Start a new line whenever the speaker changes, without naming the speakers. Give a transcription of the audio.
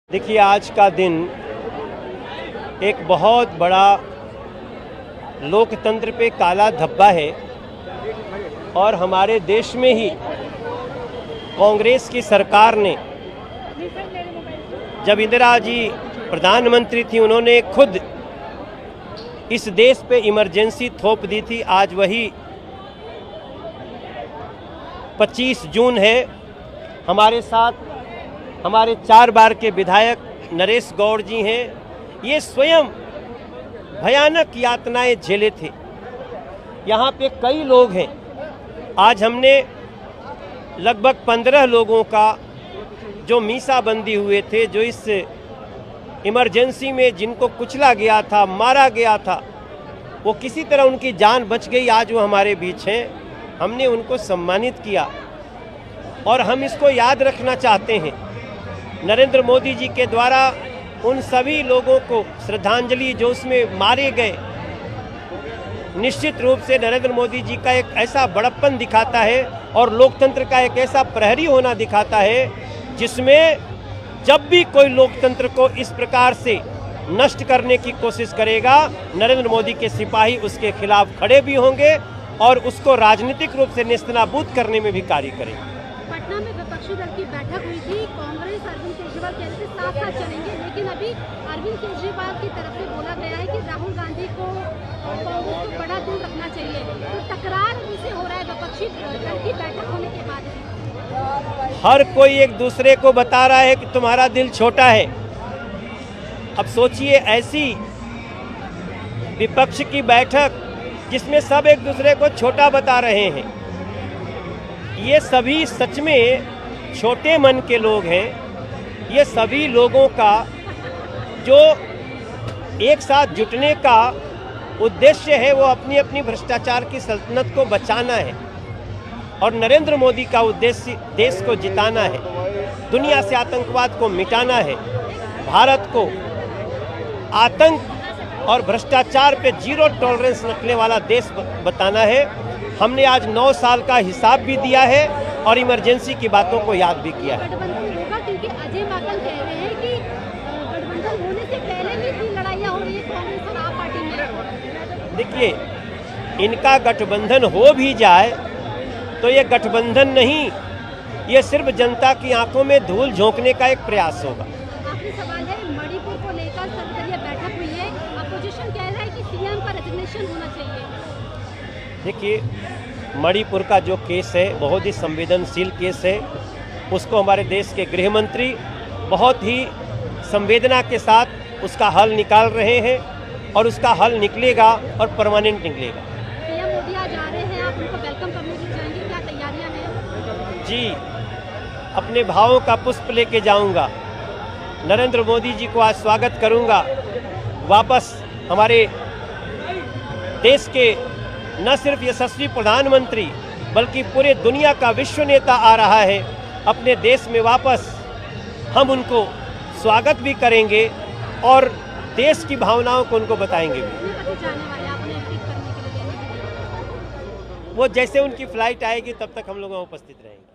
देखिए, आज का दिन एक बहुत बड़ा लोकतंत्र पे काला धब्बा है और हमारे देश में ही कांग्रेस की सरकार ने, जब इंदिरा जी प्रधानमंत्री थी, उन्होंने खुद इस देश पे इमरजेंसी थोप दी थी। आज वही 25 जून है। हमारे साथ हमारे 4 बार के विधायक नरेश गौड़ जी हैं। ये स्वयं भयानक यातनाएं झेले थे। यहाँ पे कई लोग हैं। आज हमने लगभग 15 लोगों का जो मीसाबंदी हुए थे, जो इस इमरजेंसी में जिनको कुचला गया था, मारा गया था, वो किसी तरह उनकी जान बच गई। आज वो हमारे बीच हैं। हमने उनको सम्मानित किया और हम इसको याद रखना चाहते हैं। नरेंद्र मोदी जी के द्वारा उन सभी लोगों को श्रद्धांजलि जो उसमें मारे गए, निश्चित रूप से नरेंद्र मोदी जी का एक ऐसा बड़प्पन दिखाता है और लोकतंत्र का एक ऐसा प्रहरी होना दिखाता है जिसमें जब भी कोई लोकतंत्र को इस प्रकार से नष्ट करने की कोशिश करेगा, नरेंद्र मोदी के सिपाही उसके खिलाफ खड़े भी होंगे और उसको राजनीतिक रूप से नेस्तनाबूद करने में भी कार्य करेंगे।
पटना में विपक्षी दल की बैठक हुई थी। कांग्रेस अरविंद केजरीवाल कह रहे थे साथ साथ चलेंगे, लेकिन अभी अरविंद केजरीवाल की तरफ से बोला गया है कि राहुल गांधी को कांग्रेस को बड़ा दिल रखना चाहिए। तो टकरार इनसे हो रहा है विपक्षी दल की बैठक होने के बाद।
हर कोई एक दूसरे को बता रहा है कि तुम्हारा दिल छोटा है। अब सोचिए, ऐसी विपक्ष की बैठक जिसमें सब एक दूसरे को छोटा बता रहे हैं। ये सभी सच में छोटे मन के लोग हैं। ये सभी लोगों का जो एक साथ जुटने का उद्देश्य है, वो अपनी अपनी भ्रष्टाचार की सल्तनत को बचाना है और नरेंद्र मोदी का उद्देश्य देश को जिताना है, दुनिया से आतंकवाद को मिटाना है, भारत को आतंक और भ्रष्टाचार पे जीरो टॉलरेंस रखने वाला देश बताना है। हमने आज 9 साल का हिसाब भी दिया है और इमरजेंसी की बातों को याद भी किया है।
गठबंधन होगा क्योंकि अजय माकन कह रहे हैं कि गठबंधन होने से पहले भी 3 लड़ाइयाँ हो रही है कांग्रेस और आप पार्टी में।
देखिए, इनका गठबंधन हो भी जाए तो ये गठबंधन नहीं, ये सिर्फ जनता की आंखों में धूल झोंकने का एक प्रयास होगा।
आखिरी सवाल है, मणिपुर को लेकर सर्वदलीय बैठक हुई है। अपोजिशन कह रहा है कि सीएम का रेजिग्नेशन होना चाहिए।
देखिए, मणिपुर का जो केस है बहुत ही संवेदनशील केस है। उसको हमारे देश के गृह मंत्री बहुत ही संवेदना के साथ उसका हल निकाल रहे हैं और उसका हल निकलेगा और परमानेंट निकलेगा।
पीएम मोदी आज आ रहे हैं, आप उनको वेलकम करने के लिए जाएंगे, क्या तैयारियां हैं?
जी, अपने भावों का पुष्प लेके जाऊंगा। नरेंद्र मोदी जी को आज स्वागत करूंगा। वापस हमारे देश के न सिर्फ यशस्वी प्रधानमंत्री बल्कि पूरे दुनिया का विश्व नेता आ रहा है अपने देश में वापस। हम उनको स्वागत भी करेंगे और देश की भावनाओं को उनको बताएंगे भी। वो जैसे उनकी फ्लाइट आएगी तब तक हम लोग वहाँ उपस्थित रहेंगे।